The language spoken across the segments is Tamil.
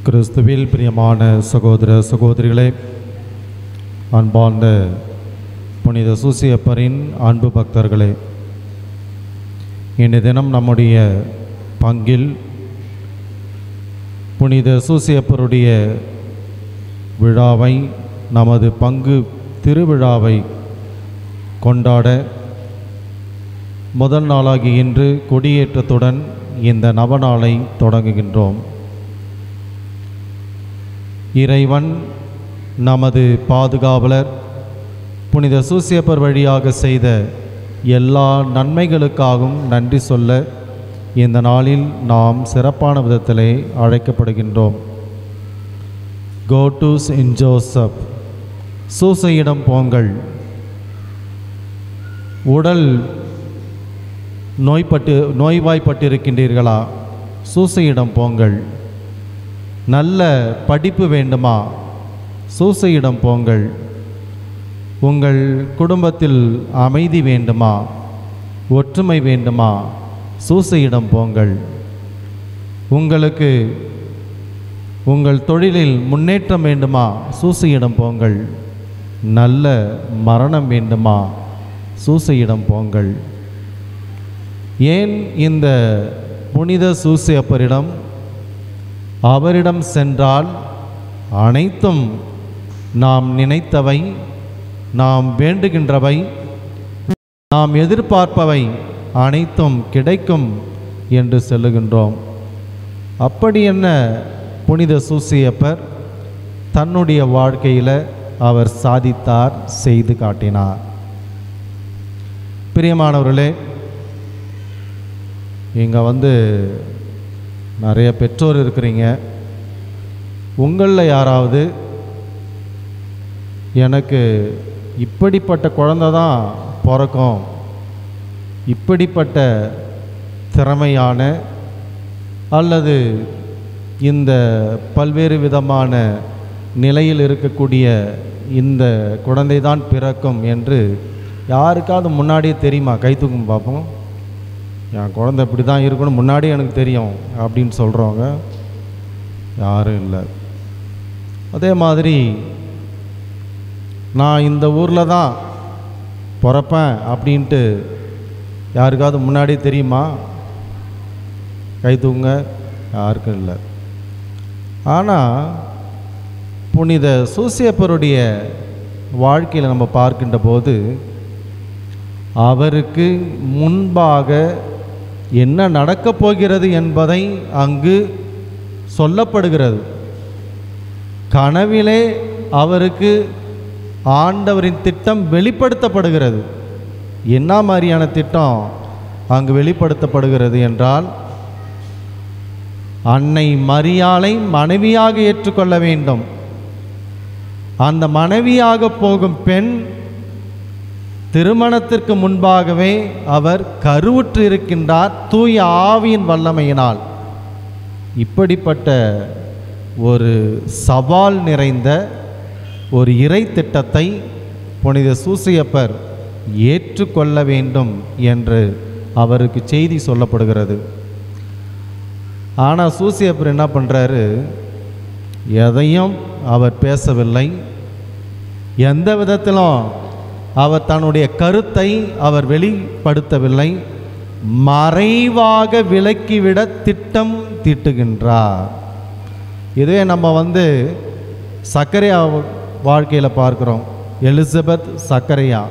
கிறிஸ்துவில் பிரியமான சகோதர சகோதரிகளே, அன்பார்ந்த புனித சூசியப்பரின் அன்பு பக்தர்களே, இன்றைய தினம் நம்முடைய பங்கில் புனித சூசியப்பருடைய விழாவை, நமது பங்கு திருவிழாவை கொண்டாட முதல் நாளாகி இன்று கொடியேற்றத்துடன் இந்த நவநாளை தொடங்குகின்றோம். இறைவன் நமது பாதுகாவலர் புனித சூசியப்பர் வழியாக செய்த எல்லா நன்மைகளுக்காகவும் நன்றி சொல்ல இந்த நாளில் நாம் சிறப்பான விதத்திலே அழைக்கப்படுகின்றோம். கோ டு செயின்ட் ஜோசப், சூசையிடம் போங்கள். உடல் நோய்வாய்ப்பட்டிருக்கின்றீர்களா? சூசையிடம் போங்கள். நல்ல படிப்பு வேண்டுமா? சூசையிடம் போங்கள். உங்கள் குடும்பத்தில் அமைதி வேண்டுமா? ஒற்றுமை வேண்டுமா? சூசையிடம் போங்கள். உங்களுக்கு உங்கள் தொழிலில் முன்னேற்றம் வேண்டுமா? சூசையிடம் போங்கள். நல்ல மரணம் வேண்டுமா? சூசையிடம் போங்கள். ஏன் இந்த புனித சூசியப்பரிடம் அவரிடம் சென்றால் அனைத்தும் நாம் நினைத்தவை, நாம் வேண்டுகின்றவை, நாம் எதிர்பார்ப்பவை அனைத்தும் கிடைக்கும் என்று சொல்லுகின்றோம். அப்படி என்ன புனித சூசியப்பர் தன்னுடைய வாழ்க்கையில் அவர் சாதித்தார், செய்து காட்டினார்? பிரியமானவர்களே, இங்கே நிறைய பெற்றோர் இருக்கிறீங்க. உங்களில் யாராவது எனக்கு இப்படிப்பட்ட குழந்தை தான் பிறக்கும், இப்படிப்பட்ட திறமையான அல்லது இந்த பல்வேறு விதமான நிலையில் இருக்கக்கூடிய இந்த குழந்தை தான் பிறக்கும் என்று யாருக்காவது முன்னாடியே தெரியுமா? கை தூக்கும் பார்ப்போம். என் குழந்தை இப்படி தான் இருக்கணும், முன்னாடியே எனக்கு தெரியும் அப்படின்னு சொல்கிறவங்க யாரும் இல்லை. அதே மாதிரி நான் இந்த ஊரில் தான் பிறப்பேன் அப்படின்ட்டு யாருக்காவது முன்னாடியே தெரியுமா? கை தூங்க. யாருக்கும் இல்லை. ஆனால் புனித சூசியப்பருடைய வாழ்க்கையில் நம்ம பார்க்கின்ற போது அவருக்கு முன்பாக என்ன நடக்கப் போகிறது என்பதை அங்கு சொல்லப்படுகிறது. கனவிலே அவருக்கு ஆண்டவரின் திட்டம் வெளிப்படுத்தப்படுகிறது. என்ன மாதிரியான திட்டம் அங்கு வெளிப்படுத்தப்படுகிறது என்றால், அன்னை மரியாளை மனைவியாக ஏற்றுக்கொள்ள வேண்டும். அந்த மனைவியாக போகும் பெண் திருமணத்திற்கு முன்பாகவே அவர் கருவுற்று இருக்கின்றார், தூய ஆவியின் வல்லமையினால். இப்படிப்பட்ட ஒரு சவால் நிறைந்த ஒரு இறை திட்டத்தை புனித சூசியப்பர் ஏற்றுக்கொள்ள வேண்டும் என்று அவருக்கு செய்தி சொல்லப்படுகிறது. ஆனால் சூசியப்பர் என்ன பண்ணுறாரு? எதையும் அவர் பேசவில்லை. எந்த விதத்திலும் அவர் தன்னுடைய கருத்தை அவர் வெளிப்படுத்தவில்லை. மறைவாக விலக்கிவிட திட்டம் தீட்டுகின்றார். இதுவே நம்ம சக்கரையா வாழ்க்கையில் பார்க்குறோம். எலிசபெத், சக்கரையா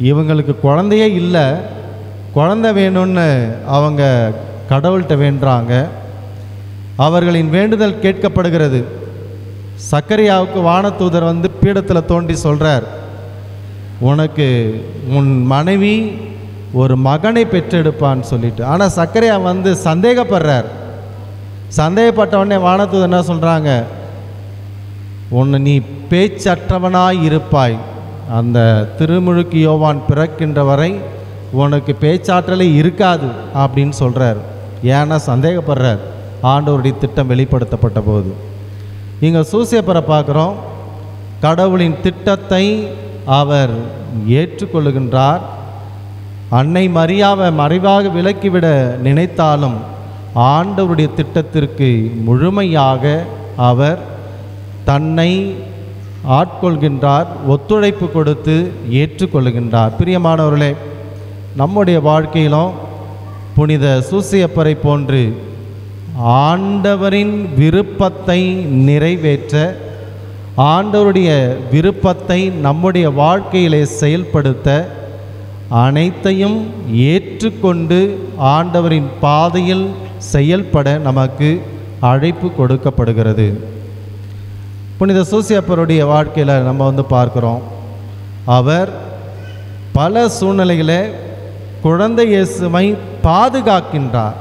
இவங்களுக்கு குழந்தையே இல்லை. குழந்தை வேணும்னு அவங்க கடவுள்கிட்ட வேண்டுறாங்க. அவர்களின் வேண்டுதல் கேட்கப்படுகிறது. சக்கரையாவுக்கு வானதூதர் பீடத்தில் தோண்டி சொல்கிறார், உனக்கு உன் மனைவி ஒரு மகனை பெற்றெடுப்பான்னு சொல்லிட்டு. ஆனால் சக்கரையா சந்தேகப்படுறார். சந்தேகப்பட்ட உடனே வானதூதர் என்ன சொல்கிறாங்க? உன்னை நீ பேச்சற்றவனாய் இருப்பாய். அந்த திருமுழுக்கு யோவான் பிறக்கின்ற வரை உனக்கு பேச்சாற்றலே இருக்காது அப்படின்னு சொல்கிறார். ஏன்னா சந்தேகப்படுறார் ஆண்டவருடைய திட்டம் வெளிப்படுத்தப்பட்ட போது. இங்கே சூசியப்பரை பார்க்குறோம். கடவுளின் திட்டத்தை அவர் ஏற்றுக்கொள்ளுகின்றார். அன்னை மரியாவை மறைவாக விலக்கிவிட நினைத்தாலும் ஆண்டவருடைய திட்டத்திற்கு முழுமையாக அவர் தன்னை ஆட்கொள்கின்றார், ஒத்துழைப்பு கொடுத்து ஏற்றுக்கொள்கின்றார். பிரியமானவர்களே, நம்முடைய வாழ்க்கையிலும் புனித சூசையப்பரை போன்று ஆண்டவரின் விருப்பத்தை நிறைவேற்ற, ஆண்டவருடைய விருப்பத்தை நம்முடைய வாழ்க்கையிலே செயல்படுத்த, அனைத்தையும் ஏற்றுக்கொண்டு ஆண்டவரின் பாதையில் செயல்பட நமக்கு அழைப்பு கொடுக்கப்படுகிறது. புனித சூசையப்பருடைய வாழ்க்கையில் நம்ம பார்க்குறோம், அவர் பல சூழ்நிலைகளில் குழந்தை இயேசுவை பாதுகாக்கின்றார்.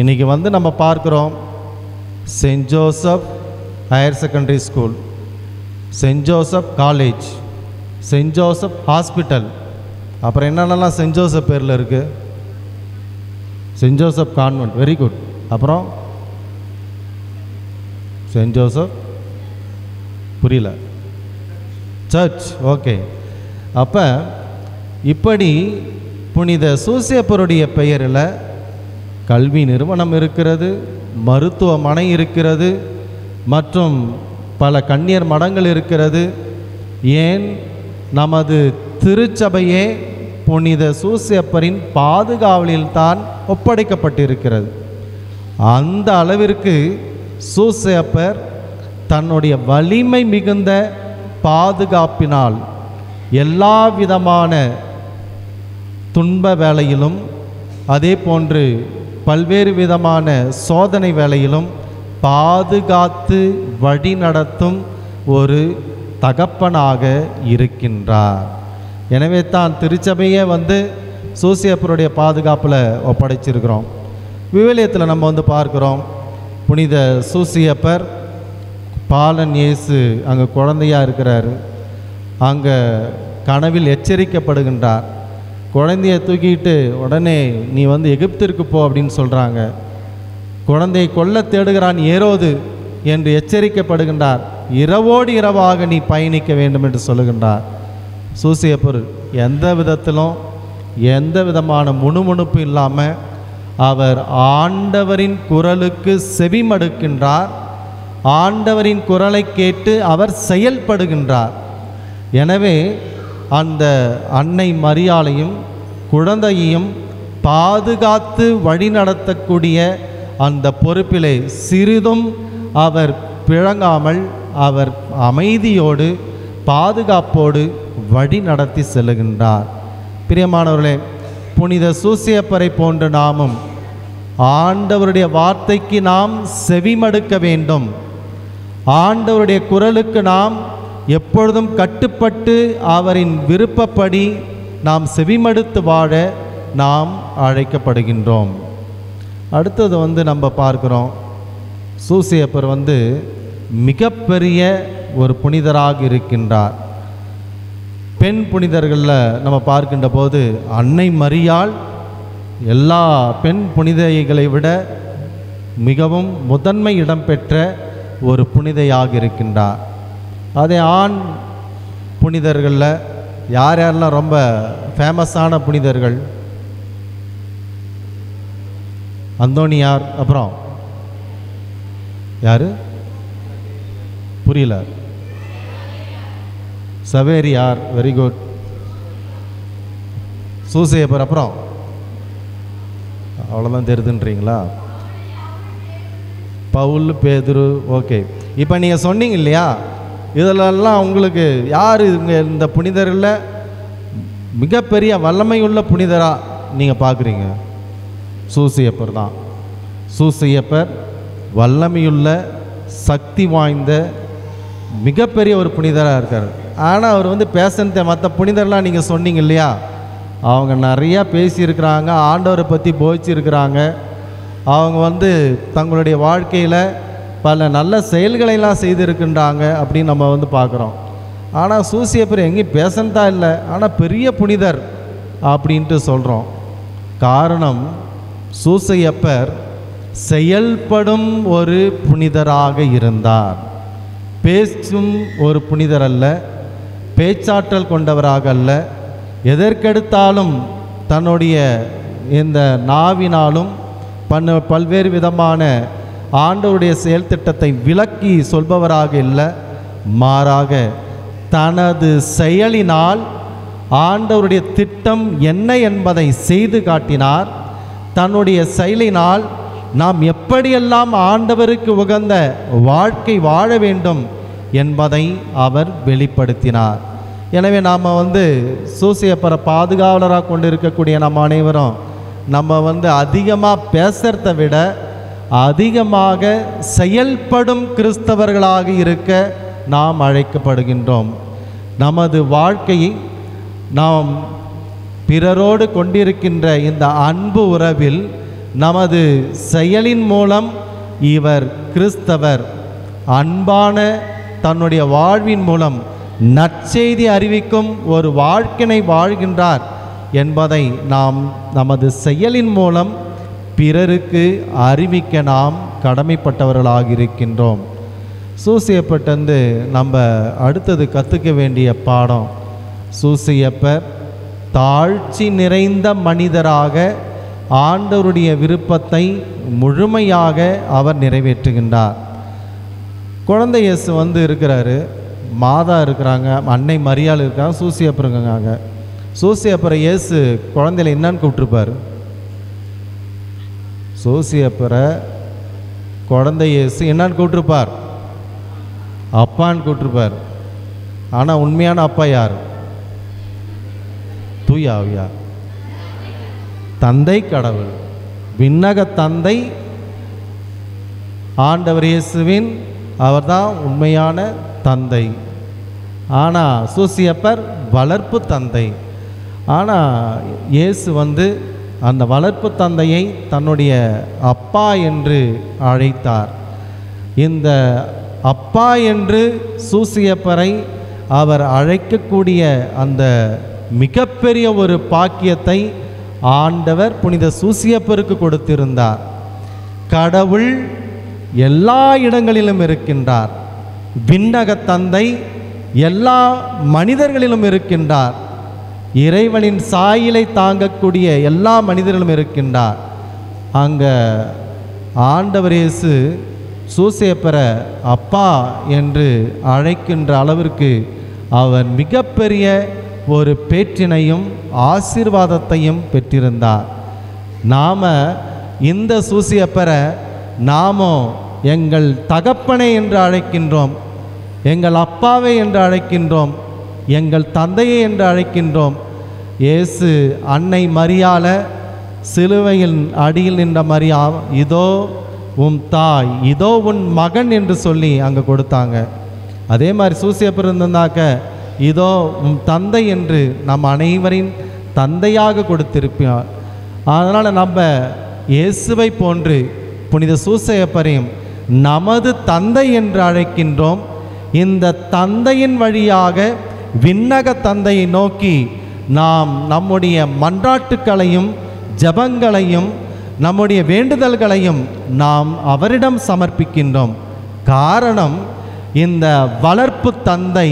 இன்றைக்கி நம்ம பார்க்குறோம், Saint Joseph higher secondary school, Saint Joseph college, Saint Joseph hospital, அப்புறம் என்னென்னலாம் சென்ட் ஜோசப் பேரில் இருக்குது, Saint Joseph convent, very good, அப்புறம் சென்ட் ஜோசப் புரியல, சர்ச், ஓகே. அப்போ இப்படி புனித சூசையப்பருடைய பெயரில் கல்வி நிறுவனம் இருக்கிறது, மருத்துவமனை இருக்கிறது, மற்றும் பல கன்னியர் மடங்கள் இருக்கிறது. ஏன் நமது திருச்சபையே புனித சூசையப்பரின் பாதுகாவலில் தான் ஒப்படைக்கப்பட்டிருக்கிறது. அந்த அளவிற்கு சூசையப்பர் தன்னுடைய வலிமை மிகுந்த பாதுகாப்பினால் எல்லா விதமான துன்ப வேளையிலும், அதே போன்று பல்வேறு விதமான சோதனை வேளையிலும் பாதுகாத்து வழி நடத்தும் ஒரு தகப்பனாக இருக்கின்றார். எனவே தான் திருச்சபையே சூசையப்பருடைய பாதுகாப்பில் ஒப்படைச்சிருக்கிறோம். விவிலியத்தில் நம்ம பார்க்குறோம், புனித சூசையப்பர் பாலன் இயேசு அங்கே குழந்தையாக இருக்கிறார். அங்கே கனவில் எச்சரிக்கப்படுகின்றார். குழந்தையை தூக்கிட்டு உடனே நீ எகிப்திற்கு போ அப்படின்னு சொல்கிறாங்க. குழந்தையை கொல்ல தேடுகிறான் ஏரோது என்று எச்சரிக்கப்படுகின்றார். இரவோடு இரவாக நீ பயணிக்க வேண்டும் என்று சொல்லுகின்றார். சூசையப்பர் எந்த விதத்திலும் எந்த விதமான முணுமுணுப்பு இல்லாமல் அவர் ஆண்டவரின் குரலுக்கு செவிமடுக்கின்றார். ஆண்டவரின் குரலை கேட்டு அவர் செயல்படுகின்றார். எனவே அந்த அன்னை மரியாளையும் குழந்தையையும் பாதுகாத்து வழிநடத்தக்கூடிய அந்த பொறுப்பிலே சிறிதும் அவர் பிழங்காமல் அவர் அமைதியோடு பாதுகாப்போடு வழி நடத்தி செல்லுகின்றார். பிரியமானவர்களே, புனித சூசையப்பரை போன்ற நாமும் ஆண்டவருடைய வார்த்தைக்கு நாம் செவிமடுக்க வேண்டும். ஆண்டவருடைய குரலுக்கு நாம் எப்பொழுதும் கட்டுப்பட்டு அவரின் விருப்பப்படி நாம் செவிமடுத்து வாழ நாம் அழைக்கப்படுகின்றோம். அடுத்தது நம்ம பார்க்குறோம், சூசையப்பர் மிகப்பெரிய ஒரு புனிதராக இருக்கின்றார். பெண் புனிதர்களில் நம்ம பார்க்கின்ற போது அன்னை மரியாள் எல்லா பெண் புனிதைகளை விட மிகவும் முதன்மை இடம் பெற்ற ஒரு புனிதையாக இருக்கின்றார். அதே ஆண் புனிதர்களில் யார் யாரெல்லாம் ரொம்ப ஃபேமஸான புனிதர்கள்? அந்தோனியார், அப்புறம் யார்? புரியல. Saveriyar, very good. சூசையப்பர், அப்புறம் அவ்வளோதான் தெரியுதுன்றீங்களா? பவுல், பேதுரு, ஓகே. இப்போ நீங்கள் சொன்னீங்க இல்லையா, இதிலெல்லாம் உங்களுக்கு யார் இந்த புனிதரில் மிகப்பெரிய வல்லமையுள்ள புனிதராக நீங்கள் பார்க்குறீங்க? சூசையப்பர் தான். சூசையப்பர் வல்லமையுள்ள சக்தி வாய்ந்த மிகப்பெரிய ஒரு புனிதராக இருக்கார். ஆனால் அவர் பேசுனத மற்ற புனிதர்லாம் நீங்கள் சொன்னீங்க இல்லையா, அவங்க நிறையா பேசியிருக்கிறாங்க, ஆண்டவரை பற்றி போதிச்சிருக்கிறாங்க. அவங்க தங்களுடைய வாழ்க்கையில் பல நல்ல செயல்களையெல்லாம் செய்திருக்கின்றாங்க அப்படின்னு நம்ம பார்க்குறோம். ஆனால் சூசையப்பர் எங்கேயும் பேசந்தா இல்லை, ஆனால் பெரிய புனிதர் அப்படின்ட்டு சொல்கிறோம். காரணம், சூசையப்பர் செயல்படும் ஒரு புனிதராக இருந்தார். பேசும் ஒரு புனிதர் அல்ல, பேச்சாற்றல் கொண்டவராக அல்ல. எதற்கெடுத்தாலும் தன்னுடைய இந்த நாவினாலும் பல்வேறு விதமான ஆண்டவருடைய செயல் திட்டத்தை விளக்கி சொல்பவராக இல்லை, மாறாக தனது செயலினால் ஆண்டவருடைய திட்டம் என்ன என்பதை செய்து காட்டினார். தன்னுடைய செயலினால் நாம் எப்படியெல்லாம் ஆண்டவருக்கு உகந்த வாழ்க்கை வாழ வேண்டும் என்பதை அவர் வெளிப்படுத்தினார். எனவே நாம் சூசையப்பரை பாதுகாவலராக கொண்டு இருக்கக்கூடிய நம்ம அனைவரும் நம்ம அதிகமாக பேசுகிறத விட அதிகமாக செயல்படும் கிறிஸ்தவர்களாக இருக்க நாம் அழைக்கப்படுகின்றோம். நமது வாழ்க்கையை நாம் பிறரோடு கொண்டிருக்கின்ற இந்த அன்பு உறவில் நமது செயலின் மூலம் இவர் கிறிஸ்தவர், அன்பான தன்னுடைய வாழ்வின் மூலம் நற்செய்தி அறிவிக்கும் ஒரு வாழ்க்கையை வாழ்கின்றார் என்பதை நாம் நமது செயலின் மூலம் பிறருக்கு அறிவிக்க நாம் கடமைப்பட்டவர்களாக இருக்கின்றோம். சூசையப்பட்டு நம்ம அடுத்தது கற்றுக்க வேண்டிய பாடம், சூசையப்பர் தாழ்ச்சி நிறைந்த மனிதராக ஆண்டவருடைய விருப்பத்தை முழுமையாக அவர் நிறைவேற்றுகின்றார். குழந்தை இயேசு இருக்கிறாரு, மாதா இருக்கிறாங்க, அன்னை மரியாள் இருக்காங்க, சூசையப்பர் இருக்காங்க. சூசையப்பரை இயேசு குழந்தையில என்னன்னு கூப்பிட்டுருப்பார்? சூசையப்பரை குழந்தை இயேசு என்னன்னு கூப்பிட்டுருப்பார்? அப்பான்னு கூப்பிட்டுருப்பார். ஆனால் உண்மையான அப்பா யார்? தூய ஆவியார், தந்தை கடவுள், விண்ணக தந்தை ஆண்டவர் இயேசுவின் அவர்தான் உண்மையான தந்தை. ஆனால் சூசையப்பர் வளர்ப்பு தந்தை. ஆனால் இயேசு அந்த வளர்ப்பு தந்தையை தன்னுடைய அப்பா என்று அழைத்தார். இந்த அப்பா என்று சூசையப்பரை அவர் அழைக்கக்கூடிய அந்த மிகப்பெரிய ஒரு பாக்கியத்தை ஆண்டவர் புனித சூசையப்பருக்கு கொடுத்திருந்தார். கடவுள் எல்லா இடங்களிலும் இருக்கின்றார், விண்ணக தந்தை எல்லா மனிதர்களிலும் இருக்கின்றார், இறைவனின் சாயலை தாங்கக்கூடிய எல்லா மனிதர்களும் இருக்கின்றார். அங்கே ஆண்டவர் இயேசு சூசையப்பரை அப்பா என்று அழைக்கின்ற அளவிற்கு அவர் மிகப்பெரிய ஒரு பேற்றினையும் ஆசீர்வாதத்தையும் பெற்றிருந்தார். நாம் இந்த சூசையப்பரை நாமோ எங்கள் தகப்பனை என்று அழைக்கின்றோம், எங்கள் அப்பாவை என்று அழைக்கின்றோம், எங்கள் தந்தையை என்று அழைக்கின்றோம். இயேசு அன்னை மரியாளை சிலுவையில் அடியில் நின்ற மரியா, இதோ உன் தாய், இதோ உன் மகன் என்று சொல்லி அங்கே கொடுத்தாங்க. அதே மாதிரி சூசையப்பர் இருந்தாக்க இதோ உன் தந்தை என்று நம் அனைவரின் தந்தையாக கொடுத்திருப்பார். அதனால் நம்ம இயேசுவை போன்று புனித சூசையப்பரையும் நமது தந்தை என்று அழைக்கின்றோம். இந்த தந்தையின் வழியாக விண்ணக தந்தையை நோக்கி நாம் நம்முடைய மன்றாட்டுக்களையும் ஜபங்களையும் நம்முடைய வேண்டுதல்களையும் நாம் அவரிடம் சமர்ப்பிக்கின்றோம். காரணம், இந்த வளர்ப்பு தந்தை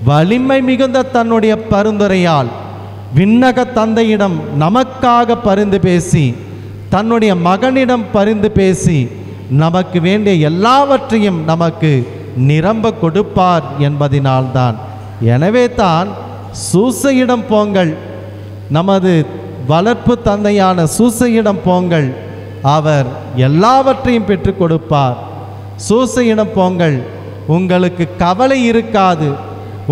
வலிமை மிகுந்த தன்னுடைய பரிந்துரையால் விண்ணக தந்தையிடம் நமக்காக பரிந்து பேசி, தன்னுடைய மகனிடம் பரிந்து பேசி நமக்கு வேண்டிய எல்லாவற்றையும் நமக்கு நிரம்ப கொடுப்பார் என்பதினால்தான். எனவே தான் சூசையிடம் போங்கள், நமது வளர்ப்பு தந்தையான சூசையிடம் போங்கள், அவர் எல்லாவற்றையும் பெற்றுக் கொடுப்பார். சூசையிடம் போங்கள், உங்களுக்கு கவலை இருக்காது,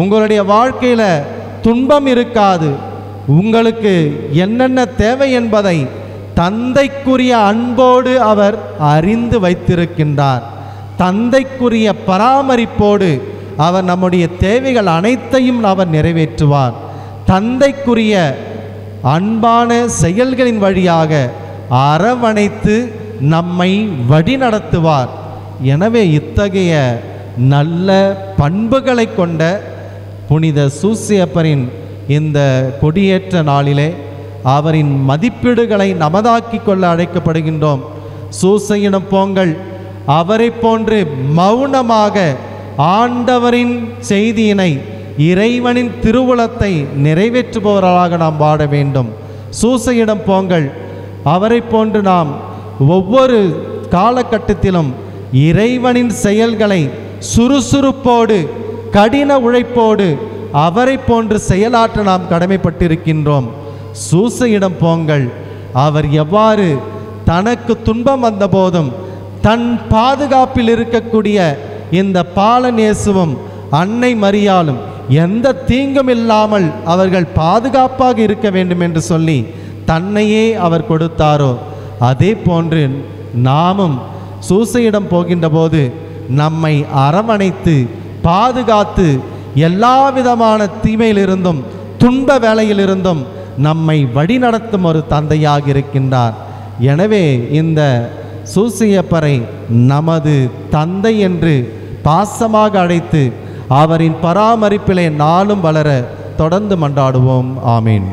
உங்களுடைய வாழ்க்கையில் துன்பம் இருக்காது, உங்களுக்கு என்னென்ன தேவை என்பதை தந்தைக்குரிய அன்போடு அவர் அறிந்து வைத்திருக்கின்றார். தந்தைக்குரிய பராமரிப்போடு அவர் நம்முடைய தேவைகள் அனைத்தையும் அவர் நிறைவேற்றுவார். தந்தைக்குரிய அன்பான செயல்களின் வழியாக அரவணைத்து நம்மை வழிநடத்துவார். எனவே இத்தகைய நல்ல பண்புகளை கொண்ட புனித சூசையப்பரின் இந்த கொடியேற்ற நாளிலே அவரின் மதிப்பீடுகளை நமதாக்கி கொள்ள அழைக்கப்படுகின்றோம். சூசையிடம் போங்கள், அவரை போன்று மௌனமாக ஆண்டவரின் செய்தியினை, இறைவனின் திருவுளத்தை நிறைவேற்றுபவர்களாக நாம் வாழ வேண்டும். சூசையிடம் போங்கள், அவரை போன்று நாம் ஒவ்வொரு காலகட்டத்திலும் இறைவனின் செயல்களை சுறுசுறுப்போடு கடின உழைப்போடு அவரை போன்று செயலாற்ற நாம் கடமைப்பட்டிருக்கின்றோம். சூசையிடம் போங்கள். அவர் எவ்வாறு தனக்கு துன்பம் வந்த போதும் தன் பாதுகாப்பில் இருக்கக்கூடிய இந்த பாலநேசுவும் அன்னை மரியாளும் எந்த தீங்கும் இல்லாமல் அவர்கள் பாதுகாப்பாக இருக்க வேண்டும் என்று சொல்லி தன்னையே அவர் கொடுத்தாரோ, அதே போன்று நாமும் சூசையிடம் போகின்ற போது நம்மை அரவணைத்து பாதுகாத்து எல்லா விதமான தீமையிலிருந்தும் துன்ப வேளையிலிருந்தும் நம்மை வழிநடத்தும் ஒரு தந்தையாக இருக்கின்றார். எனவே இந்த சூசையப்பரை நமது தந்தை என்று பாசமாக அழைத்து அவரின் பராமரிப்பிலே நாளும் வளர தொடர்ந்து மன்றாடுவோம். ஆமீன்.